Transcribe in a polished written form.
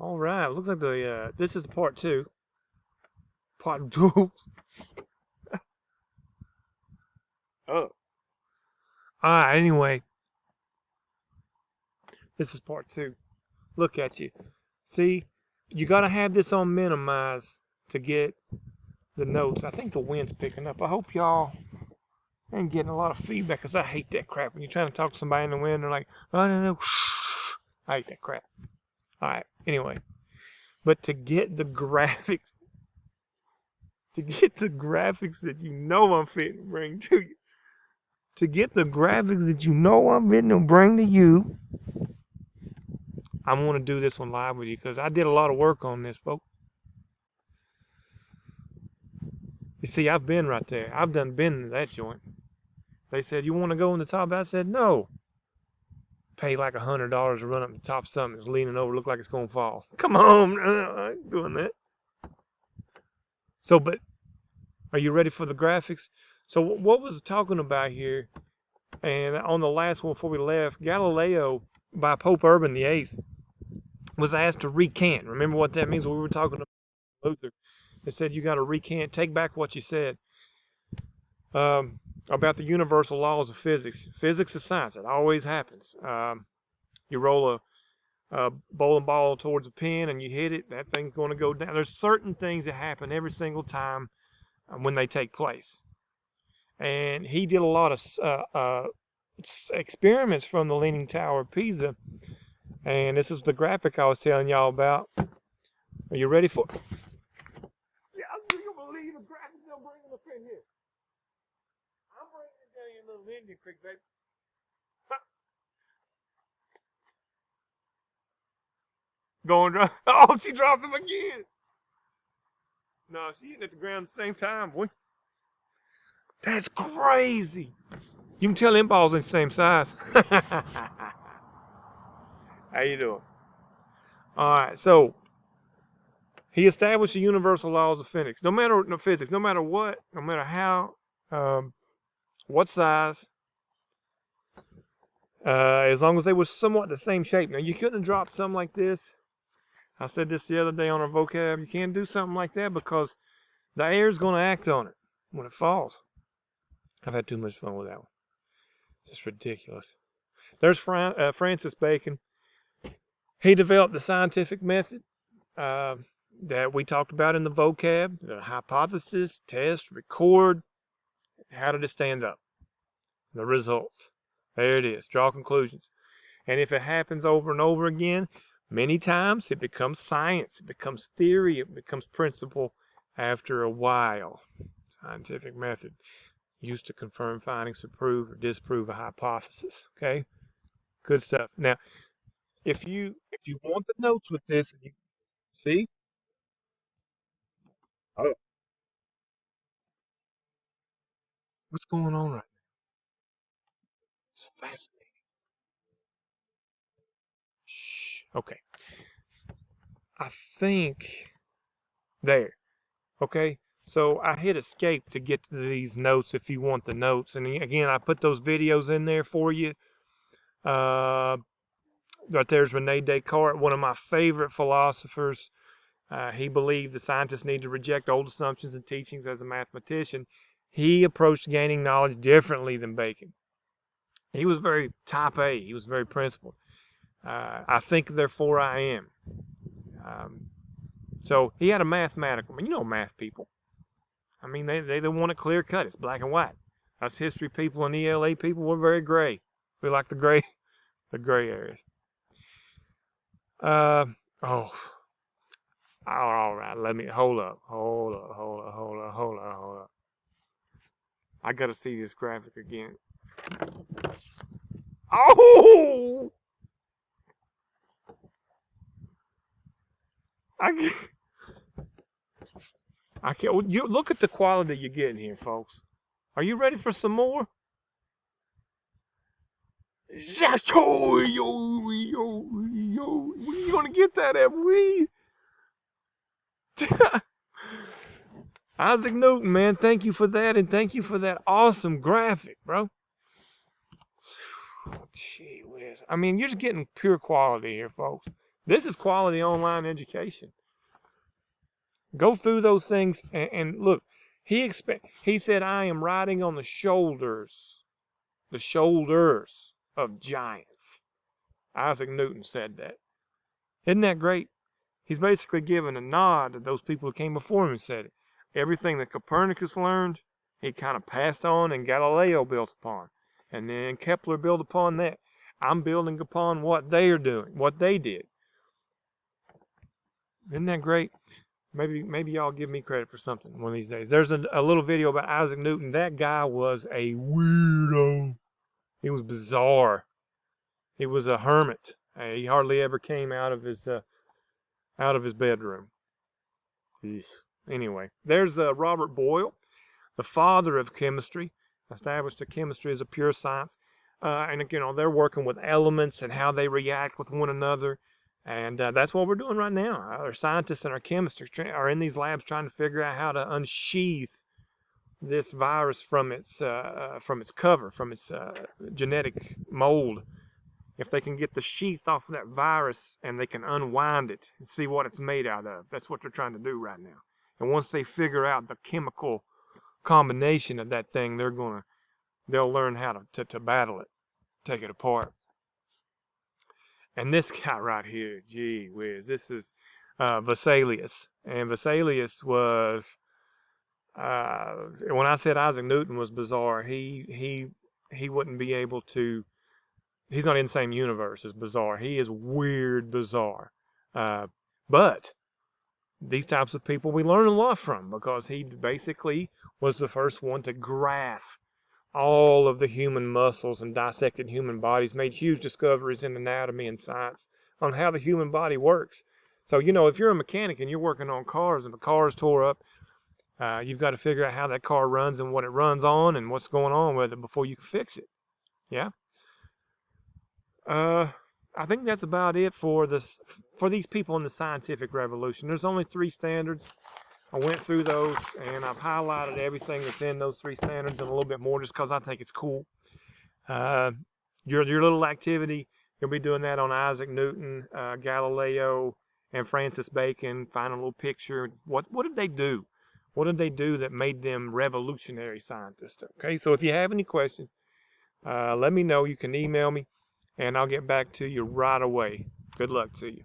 All right. Looks like the this is the part two. Part two. Oh. All right. Anyway, this is part two. Look at you. See, you gotta have this on minimize to get the notes. I think the wind's picking up. I hope y'all ain't getting a lot of feedback because I hate that crap. When you're trying to talk to somebody in the wind, they're like, I don't know. I hate that crap. All right. Anyway, but to get the graphics, that you know I'm fitting to bring to you, to get the graphics that you know I'm fitting to bring to you, I want to do this one live with you because I did a lot of work on this, folks. You see, I've been right there. I've been to that joint. They said, you want to go in the top? I said, no. Pay like $100 to run up the top of something that's leaning over, look like it's going to fall. Come on, I ain't doing that. So, but are you ready for the graphics? So what was talking about here, and on the last one before we left, Galileo by Pope Urban VIII was asked to recant. Remember what that means? We were talking about Luther. They said you got to recant, take back what you said about the universal laws of physics. Physics is science. It always happens. You roll a bowling ball towards a pin and you hit it, that thing's going to go down. There's certain things that happen every single time when they take place. And he did a lot of experiments from the Leaning Tower of Pisa. And this is the graphic I was telling y'all about. Are you ready for it? Yeah, do you believe the graphics I'm bringing up in here? I'm bringing it down in Little Indian Creek, baby. Going drop. Oh, she dropped him again. No, she hitting at the ground at the same time, boy. That's crazy. You can tell them balls ain't the same size. How you doing? All right, so he established the universal laws of physics. No matter what, no matter how, what size, as long as they were somewhat the same shape. Now you couldn't have dropped something like this. I said this the other day on our vocab. You can't do something like that because the air's going to act on it when it falls. I've had too much fun with that one. It's just ridiculous. There's Francis Bacon. He developed the scientific method that we talked about in the vocab: the hypothesis, test, record. How did it stand up? The results. There it is. Draw conclusions. And if it happens over and over again, many times it becomes science. It becomes theory. It becomes principle after a while. Scientific method used to confirm findings, to prove or disprove a hypothesis. Okay? Good stuff. Now, if you want the notes with this, you see, oh, what's going on right now? It's fascinating. Shh. Okay. I think there. Okay. So I hit escape to get to these notes if you want the notes. And again, I put those videos in there for you. Right there's Rene Descartes, one of my favorite philosophers. He believed the scientists need to reject old assumptions and teachings. As a mathematician, he approached gaining knowledge differently than Bacon. He was very type A. He was very principled. I think, therefore I am. Um, so he had a mathematical. I mean, you know, math people. I mean, they want it clear cut. It's black and white. Us history people and ELA people, we're very gray. We like the gray, the gray areas. Uh, oh, all right. Let me hold up. I gotta see this graphic again. Oh, I can't. I can't. You look at the quality you're getting here, folks. Are you ready for some more? Yo, yo, yo, yo. Where you gonna get that at? We. Isaac Newton, man, thank you for that, and thank you for that awesome graphic, bro. Gee whiz. I mean, you're just getting pure quality here, folks. This is quality online education. Go through those things and look. He said, I am riding on the shoulders of giants. Isaac Newton said that. Isn't that great? He's basically giving a nod to those people who came before him and said it. Everything that Copernicus learned, he kind of passed on, and Galileo built upon. And then Kepler built upon that. I'm building upon what they are doing, what they did. Isn't that great? Maybe y'all give me credit for something one of these days. There's a little video about Isaac Newton. That guy was a weirdo. He was bizarre. He was a hermit. He hardly ever came out of his bedroom. Jeez. Anyway, there's Robert Boyle, the father of chemistry, established that chemistry is a pure science. And you know, they're working with elements and how they react with one another. And that's what we're doing right now. Our scientists and our chemists are in these labs trying to figure out how to unsheath this virus from its cover, from its genetic mold. If they can get the sheath off of that virus and they can unwind it and see what it's made out of, that's what they're trying to do right now. And once they figure out the chemical combination of that thing, they'll learn how to battle it, take it apart. And this guy right here, gee whiz, this is Vesalius. And Vesalius was, when I said Isaac Newton was bizarre, he wouldn't be able to, he's not in the same universe as bizarre. He is weird bizarre. But these types of people we learn a lot from, because he basically was the first one to graph all of the human muscles and dissected human bodies, made huge discoveries in anatomy and science on how the human body works. So, you know, if you're a mechanic and you're working on cars and the car's tore up, you've got to figure out how that car runs and what it runs on and what's going on with it before you can fix it. Yeah. I think that's about it for these people in the scientific revolution. There's only 3 standards. I went through those and I've highlighted everything that's in those 3 standards and a little bit more just because I think it's cool. Your little activity, you'll be doing that on Isaac Newton, Galileo, and Francis Bacon. Find a little picture. What did they do? What did they do that made them revolutionary scientists? Okay, so if you have any questions, let me know. You can email me and I'll get back to you right away. Good luck to you.